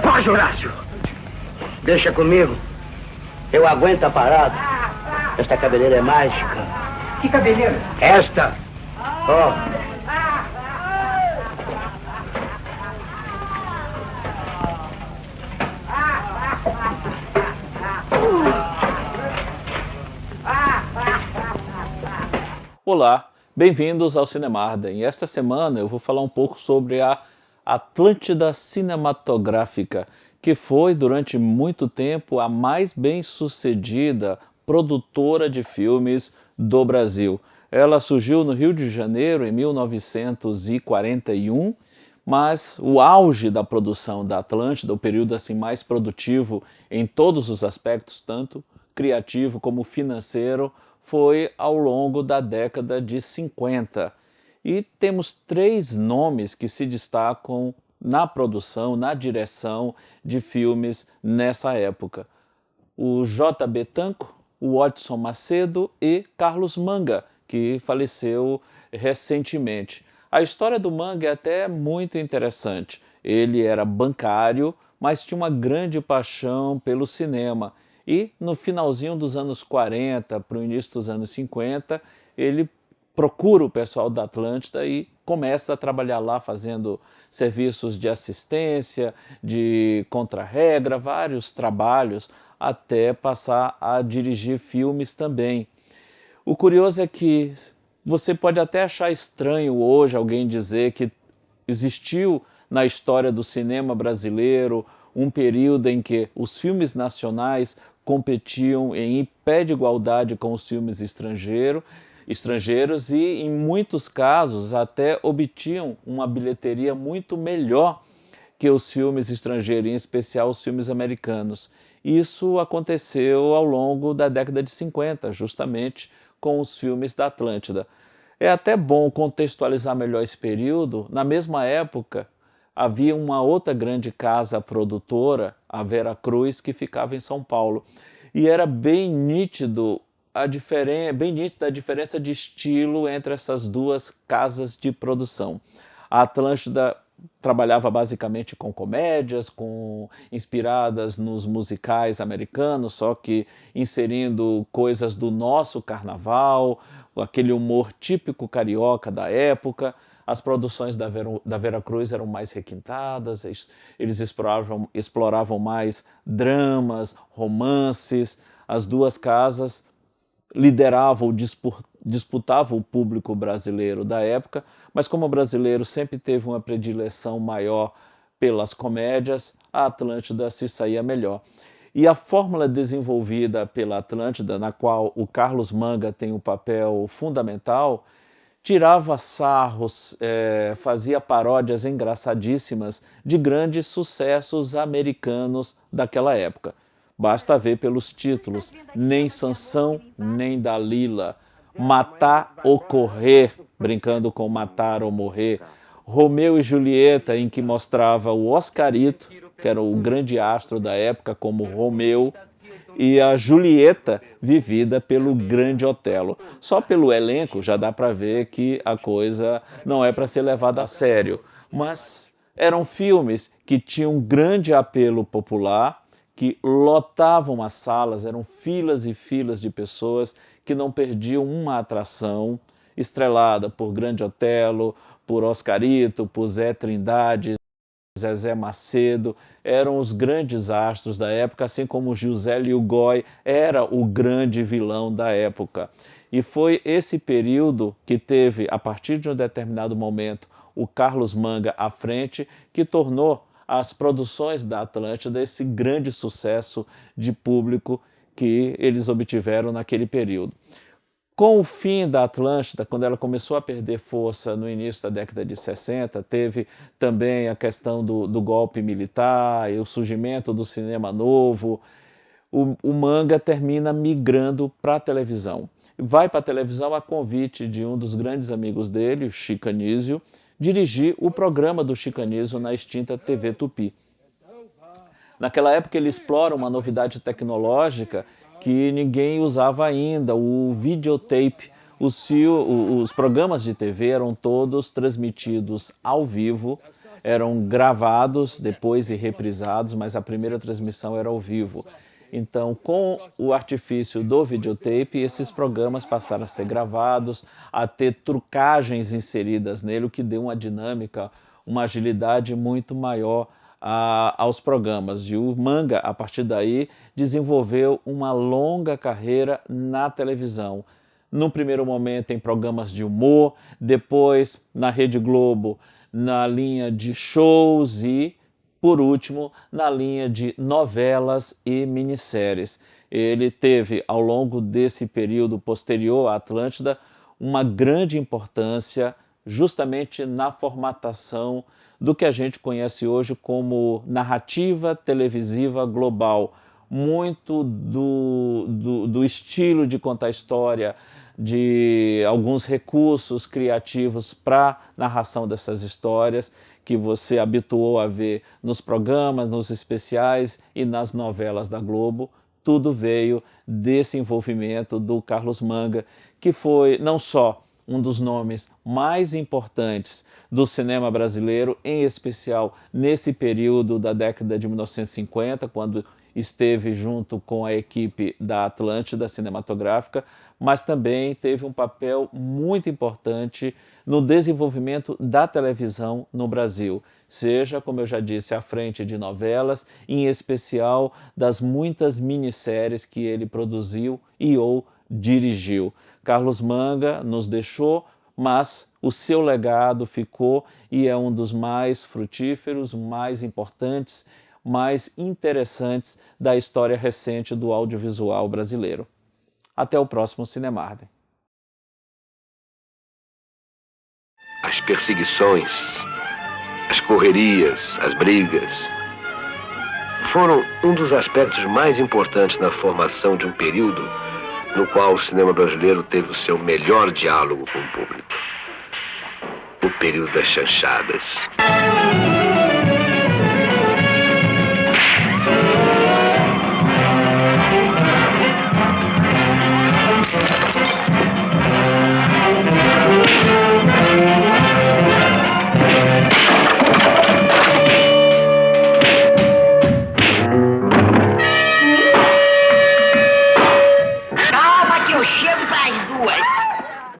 Foge, Horácio! Deixa comigo. Eu aguento a parada. Esta cabeleira é mágica. Que cabeleira? Esta! Ó. Olá, bem-vindos ao Cinemarden. E esta semana eu vou falar um pouco sobre a Atlântida Cinematográfica, que foi durante muito tempo a mais bem-sucedida produtora de filmes do Brasil. Ela surgiu no Rio de Janeiro em 1941, mas o auge da produção da Atlântida, o período assim mais produtivo em todos os aspectos, tanto criativo como financeiro, foi ao longo da década de 50. E temos três nomes que se destacam na produção, na direção de filmes nessa época. O J.B. Tanco, o Odson Macedo e Carlos Manga, que faleceu recentemente. A história do Manga é até muito interessante. Ele era bancário, mas tinha uma grande paixão pelo cinema. E no finalzinho dos anos 40 para o início dos anos 50, ele procura o pessoal da Atlântida e começa a trabalhar lá fazendo serviços de assistência, de contra-regra, vários trabalhos, até passar a dirigir filmes também. O curioso é que você pode até achar estranho hoje alguém dizer que existiu na história do cinema brasileiro um período em que os filmes nacionais competiam em pé de igualdade com os filmes estrangeiros e, em muitos casos, até obtinham uma bilheteria muito melhor que os filmes estrangeiros, em especial os filmes americanos. Isso aconteceu ao longo da década de 50, justamente com os filmes da Atlântida. É até bom contextualizar melhor esse período. Na mesma época, havia uma outra grande casa produtora, a Vera Cruz, que ficava em São Paulo. E era bem nítida a diferença de estilo entre essas duas casas de produção. A Atlântida trabalhava basicamente com comédias, inspiradas nos musicais americanos, só que inserindo coisas do nosso carnaval, aquele humor típico carioca da época. As produções da Vera Cruz eram mais requintadas, eles exploravam mais dramas, romances. As duas casas lideravam, disputavam o público brasileiro da época, mas como o brasileiro sempre teve uma predileção maior pelas comédias, a Atlântida se saía melhor. E a fórmula desenvolvida pela Atlântida, na qual o Carlos Manga tem um papel fundamental, tirava sarros, fazia paródias engraçadíssimas de grandes sucessos americanos daquela época. Basta ver pelos títulos: Nem Sansão, nem Dalila, Matar ou Correr, brincando com matar ou morrer, Romeu e Julieta, em que mostrava o Oscarito, que era o grande astro da época, como Romeu, e a Julieta, vivida pelo grande Otelo. Só pelo elenco já dá para ver que a coisa não é para ser levada a sério, mas eram filmes que tinham um grande apelo popular, que lotavam as salas, eram filas e filas de pessoas que não perdiam uma atração, estrelada por Grande Otelo, por Oscarito, por Zé Trindade, Zezé Macedo, eram os grandes astros da época, assim como José Lilgoy era o grande vilão da época. E foi esse período que teve, a partir de um determinado momento, o Carlos Manga à frente, que tornou as produções da Atlântida esse grande sucesso de público que eles obtiveram naquele período. Com o fim da Atlântida, quando ela começou a perder força no início da década de 60, teve também a questão do golpe militar e o surgimento do cinema novo. O Manga termina migrando para a televisão. Vai para a televisão a convite de um dos grandes amigos dele, o Chico Anísio, dirigir o programa do Chicanismo na extinta TV Tupi. Naquela época ele explora uma novidade tecnológica que ninguém usava ainda, o videotape. Os programas de TV eram todos transmitidos ao vivo, eram gravados depois e reprisados, mas a primeira transmissão era ao vivo. Então, com o artifício do videotape, esses programas passaram a ser gravados, a ter trucagens inseridas nele, o que deu uma dinâmica, uma agilidade muito maior aos programas. E o Manga, a partir daí, desenvolveu uma longa carreira na televisão. No primeiro momento em programas de humor, depois na Rede Globo, na linha de shows e, por último, na linha de novelas e minisséries. Ele teve, ao longo desse período posterior à Atlântida, uma grande importância justamente na formatação do que a gente conhece hoje como narrativa televisiva global. Muito do estilo de contar história, de alguns recursos criativos para narração dessas histórias que você habituou a ver nos programas, nos especiais e nas novelas da Globo. Tudo veio desse envolvimento do Carlos Manga, que foi não só um dos nomes mais importantes do cinema brasileiro, em especial nesse período da década de 1950, quando esteve junto com a equipe da Atlântida Cinematográfica, mas também teve um papel muito importante no desenvolvimento da televisão no Brasil, seja, como eu já disse, à frente de novelas, em especial das muitas minisséries que ele produziu e ou dirigiu. Carlos Manga nos deixou, mas o seu legado ficou e é um dos mais frutíferos, mais importantes, mais interessantes da história recente do audiovisual brasileiro. Até o próximo Cinemarden. As perseguições, as correrias, as brigas foram um dos aspectos mais importantes na formação de um período no qual o cinema brasileiro teve o seu melhor diálogo com o público. O período das chanchadas. Calma que eu chego para as duas.